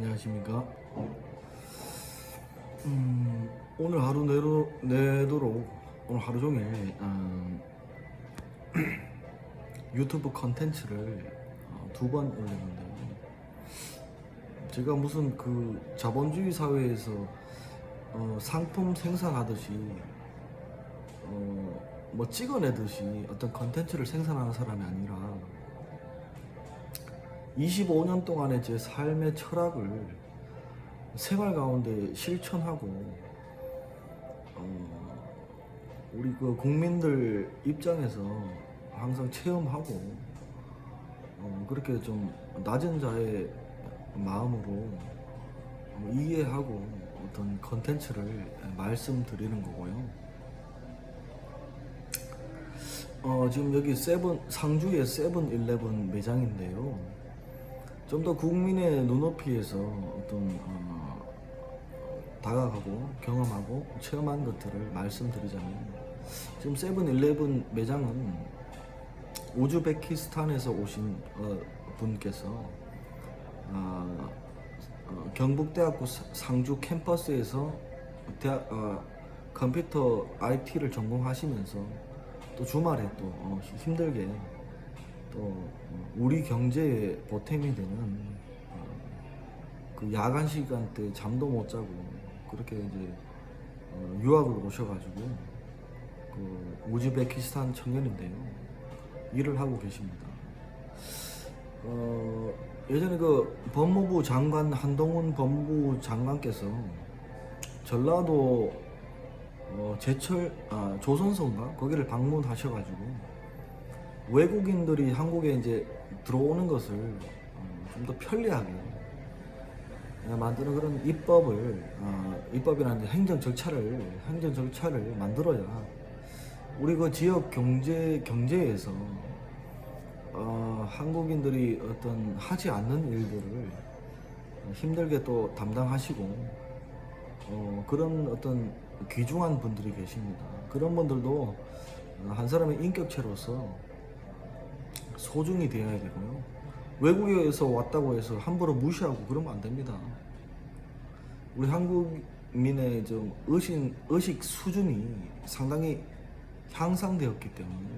안녕하십니까. 오늘 하루 내도록 오늘 하루 종일 유튜브 컨텐츠를 2번 올렸는데요. 제가 무슨 그 자본주의 사회에서 상품 생산하듯이 뭐 찍어내듯이 어떤 컨텐츠를 생산하는 사람이 아니라 25년 동안의 제 삶의 철학을 생활 가운데 실천하고 우리 그 국민들 입장에서 항상 체험하고 그렇게 좀 낮은 자의 마음으로 이해하고 어떤 컨텐츠를 말씀드리는 거고요. 지금 여기 상주의 세븐일레븐 매장인데요. 좀 더 국민의 눈높이에서 어떤 다가가고 경험하고 체험한 것들을 말씀드리자면, 지금 세븐일레븐 매장은 우즈베키스탄에서 오신 분께서 경북대학교 상주 캠퍼스에서 컴퓨터 IT를 전공하시면서 또 주말에 또 힘들게 또 우리 경제에 보탬이 되는 그 야간 시간대 잠도 못 자고 그렇게 이제 유학을 오셔가지고 그 우즈베키스탄 청년인데요, 일을 하고 계십니다. 예전에 그 법무부 장관 한동훈 법무부 장관께서 전라도 제철 조선소인가 거기를 방문하셔가지고 외국인들이 한국에 이제 들어오는 것을 좀 더 편리하게 만드는 그런 입법이라는 행정 절차를 만들어야 우리 그 지역 경제에서 한국인들이 어떤 하지 않는 일들을 힘들게 또 담당하시고 그런 어떤 귀중한 분들이 계십니다. 그런 분들도 한 사람의 인격체로서 소중히 되어야 되고요. 외국에서 왔다고 해서 함부로 무시하고 그러면 안 됩니다. 우리 한국민의 좀 의식 수준이 상당히 향상되었기 때문에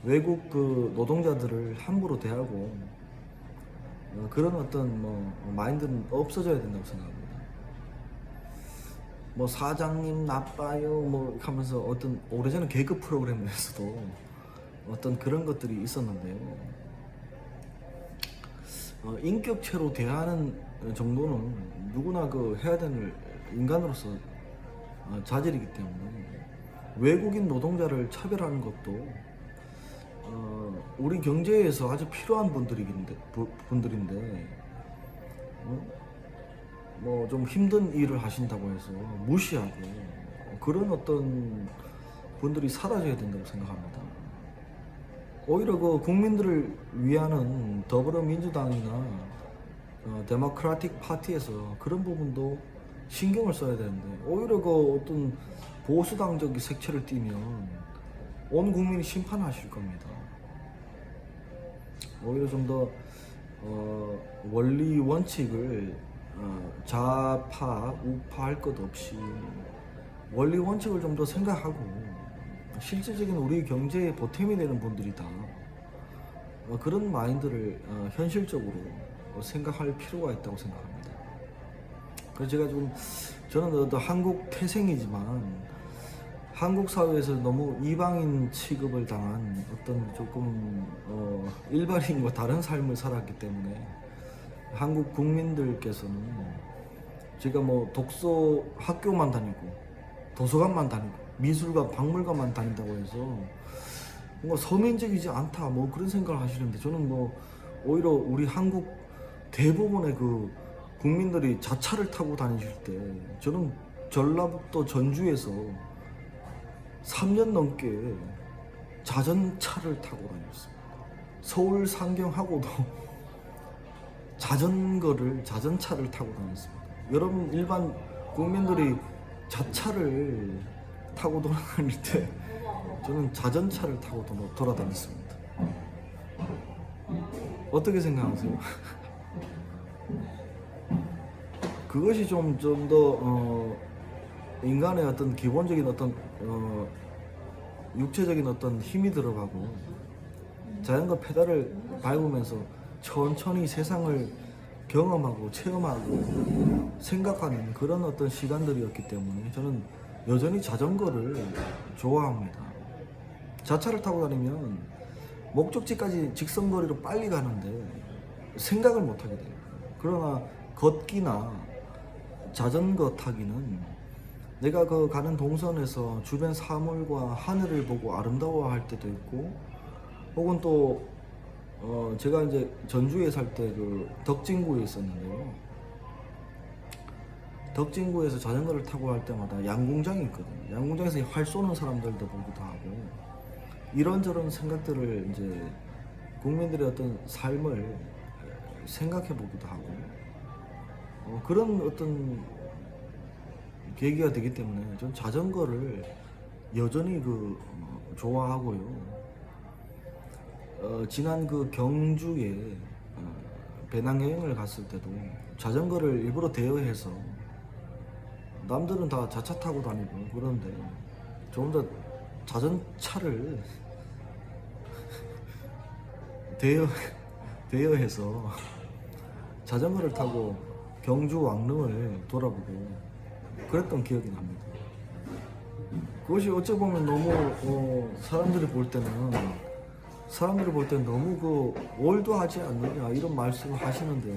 외국 그 노동자들을 함부로 대하고 그런 어떤 마인드는 없어져야 된다고 생각합니다. 사장님 나빠요 하면서 어떤 오래전에 개그 프로그램에서도 어떤 그런 것들이 있었는데요. 인격체로 대하는 정도는 누구나 그 해야 되는 인간으로서 자질이기 때문에 외국인 노동자를 차별하는 것도 우리 경제에서 아주 필요한 분들인데 좀 힘든 일을 하신다고 해서 무시하고 그런 어떤 분들이 사라져야 된다고 생각합니다. 오히려 그 국민들을 위하는 더불어민주당이나 데모크라틱 파티에서 그런 부분도 신경을 써야 되는데, 오히려 그 어떤 보수당적 색채를 띠면 온 국민이 심판하실 겁니다. 오히려 좀 더 원리 원칙을 좌파 우파 할 것 없이 원리 원칙을 좀 더 생각하고 실질적인 우리 경제에 보탬이 되는 분들이다, 그런 마인드를 현실적으로 생각할 필요가 있다고 생각합니다. 그래서 저는 한국 태생이지만 한국 사회에서 너무 이방인 취급을 당한 어떤 조금 일반인과 다른 삶을 살았기 때문에 한국 국민들께서는 제가 독서 학교만 다니고 도서관만 다니고 미술관, 박물관만 다닌다고 해서 뭔가 서민적이지 않다 그런 생각을 하시는데, 저는 오히려 우리 한국 대부분의 그 국민들이 자차를 타고 다니실 때 저는 전라북도 전주에서 3년 넘게 자전차를 타고 다녔습니다. 서울 상경하고도 자전차를 타고 다녔습니다. 여러분 일반 국민들이 자차를 타고 돌아다닐 때 저는 자전차를 타고 돌아다녔습니다. 어떻게 생각하세요? 그것이 좀 더 인간의 어떤 기본적인 어떤 육체적인 어떤 힘이 들어가고 자전거 페달을 밟으면서 천천히 세상을 경험하고 체험하고 생각하는 그런 어떤 시간들이었기 때문에 저는 여전히 자전거를 좋아합니다. 자차를 타고 다니면 목적지까지 직선거리로 빨리 가는데 생각을 못 하게 돼요. 그러나 걷기나 자전거 타기는 내가 그 가는 동선에서 주변 사물과 하늘을 보고 아름다워할 때도 있고, 혹은 또 제가 이제 전주에 살 때 그 덕진구에 있었는데요. 덕진구에서 자전거를 타고 할 때마다 양궁장이 있거든요. 양궁장에서 활 쏘는 사람들도 보기도 하고, 이런저런 생각들을 이제 국민들의 어떤 삶을 생각해 보기도 하고, 그런 어떤 계기가 되기 때문에 전 자전거를 여전히 좋아하고요. 지난 그 경주에 배낭여행을 갔을 때도 자전거를 일부러 대여해서, 남들은 다 자차 타고 다니고 그런데 좀 더 자전차를 대여해서 자전거를 타고 경주 왕릉을 돌아보고 그랬던 기억이 납니다. 그것이 어찌 보면 너무 사람들이 볼 때는 너무 올드하지 않느냐 이런 말씀을 하시는데요.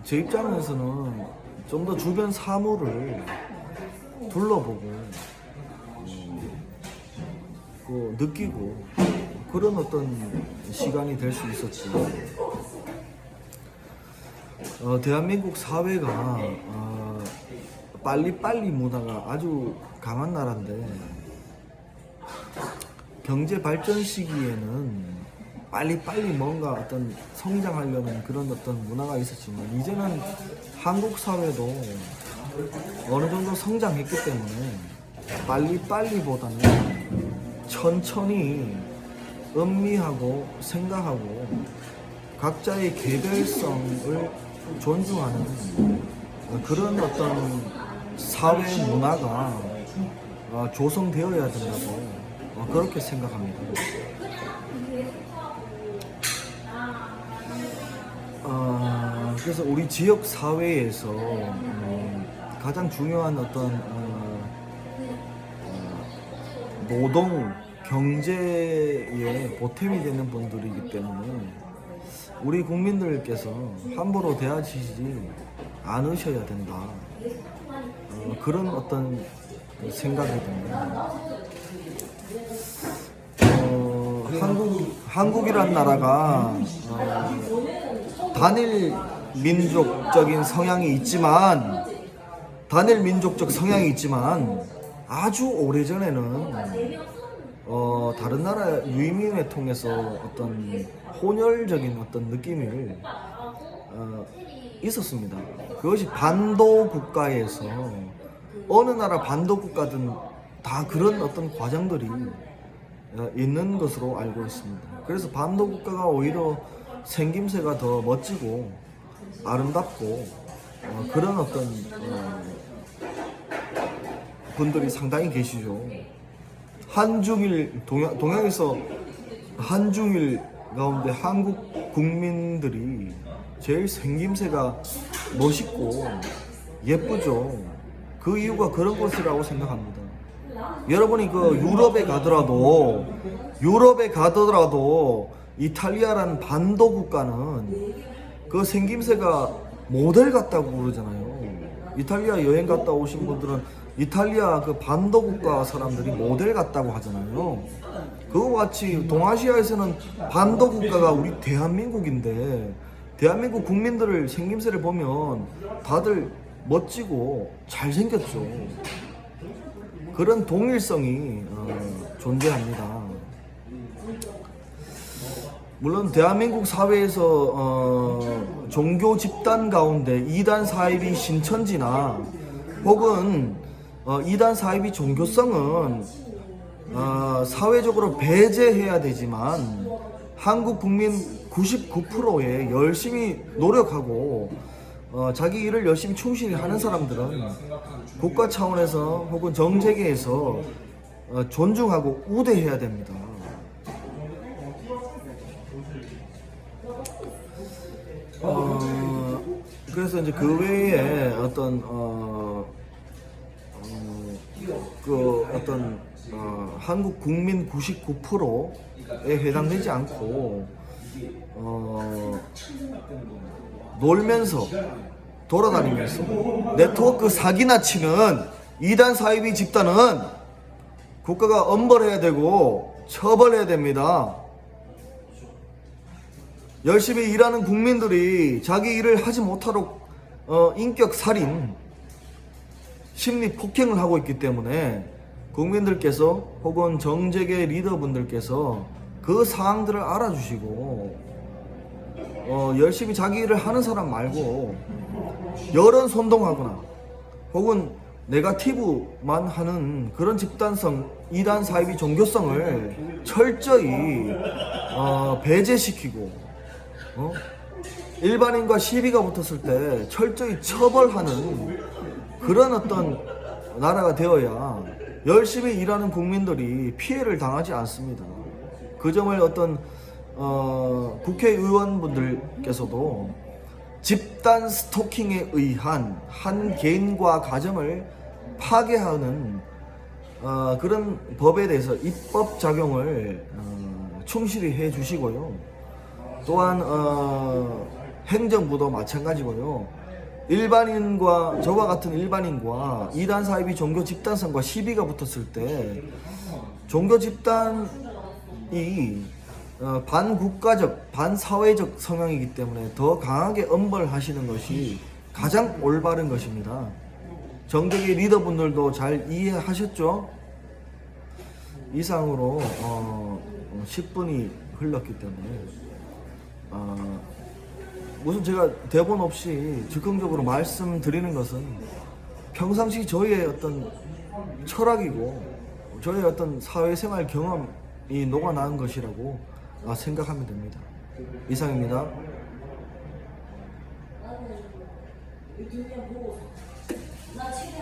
제 입장에서는 좀 더 주변 사물을 둘러보고 느끼고 그런 어떤 시간이 될 수 있었지. 대한민국 사회가 빨리빨리 문화가 아주 강한 나라인데, 경제 발전 시기에는 빨리빨리 뭔가 어떤 성장하려는 그런 어떤 문화가 있었지만, 이제는 한국 사회도 어느 정도 성장했기 때문에 빨리빨리보다는 천천히 음미하고 생각하고 각자의 개별성을 존중하는 그런 어떤 사회 문화가 조성되어야 된다고 그렇게 생각합니다. 그래서 우리 지역 사회에서 가장 중요한 어떤 노동, 경제에 보탬이 되는 분들이기 때문에 우리 국민들께서 함부로 대하시지 않으셔야 된다. 그런 어떤 생각이 듭니다. 한국이란 나라가 단일 민족적인 성향이 있지만, 아주 오래전에는 다른 나라 유의민을 통해서 어떤 혼혈적인 어떤 느낌이 있었습니다. 그것이 반도 국가에서, 어느 나라 반도 국가든 다 그런 어떤 과정들이 있는 것으로 알고 있습니다. 그래서 반도 국가가 오히려 생김새가 더 멋지고 아름답고 그런 어떤 분들이 상당히 계시죠. 한중일 동양에서 한중일 가운데 한국 국민들이 제일 생김새가 멋있고 예쁘죠. 그 이유가 그런 것이라고 생각합니다. 여러분이 유럽에 가더라도 이탈리아라는 반도 국가는 그 생김새가 모델 같다고 그러잖아요. 이탈리아 여행 갔다 오신 분들은 이탈리아 그 반도 국가 사람들이 모델 같다고 하잖아요. 그와 같이 동아시아에서는 반도 국가가 우리 대한민국인데, 대한민국 국민들을 생김새를 보면 다들 멋지고 잘생겼죠. 그런 동일성이 존재합니다. 물론 대한민국 사회에서 종교 집단 가운데 이단 사입이 신천지나 혹은 이단 사입이 종교성은 사회적으로 배제해야 되지만, 한국 국민 99%에 열심히 노력하고 자기 일을 열심히 충실히 하는 사람들은 국가 차원에서 혹은 정재계에서 존중하고 우대해야 됩니다. 그래서 이제 그 외에 어떤 한국 국민 99%에 해당되지 않고 놀면서 돌아다니면서 네트워크 사기나 치는 이단 사이비 집단은 국가가 엄벌해야 되고 처벌해야 됩니다. 열심히 일하는 국민들이 자기 일을 하지 못하도록 인격 살인, 심리 폭행을 하고 있기 때문에 국민들께서 혹은 정재계 리더분들께서 그 사항들을 알아주시고 열심히 자기 일을 하는 사람 말고 여론 선동하거나 혹은 네거티브만 하는 그런 집단성, 이단 사이비 종교성을 철저히 배제시키고 일반인과 시비가 붙었을 때 철저히 처벌하는 그런 어떤 나라가 되어야 열심히 일하는 국민들이 피해를 당하지 않습니다. 그 점을 어떤 국회의원분들께서도 집단 스토킹에 의한 한 개인과 가정을 파괴하는 그런 법에 대해서 입법 작용을 충실히 해 주시고요. 또한 행정부도 마찬가지고요. 일반인과 저와 같은 일반인과 이단 사이비 종교 집단성과 시비가 붙었을 때 종교 집단이 반국가적, 반사회적 성향이기 때문에 더 강하게 엄벌하시는 것이 가장 올바른 것입니다. 정재계 리더분들도 잘 이해하셨죠? 이상으로 10분이 흘렀기 때문에 우선 제가 대본 없이 즉흥적으로 말씀드리는 것은 평상시 저희의 어떤 철학이고 저희의 어떤 사회생활 경험이 녹아나는 것이라고 생각하면 됩니다. 이상입니다. 나 지금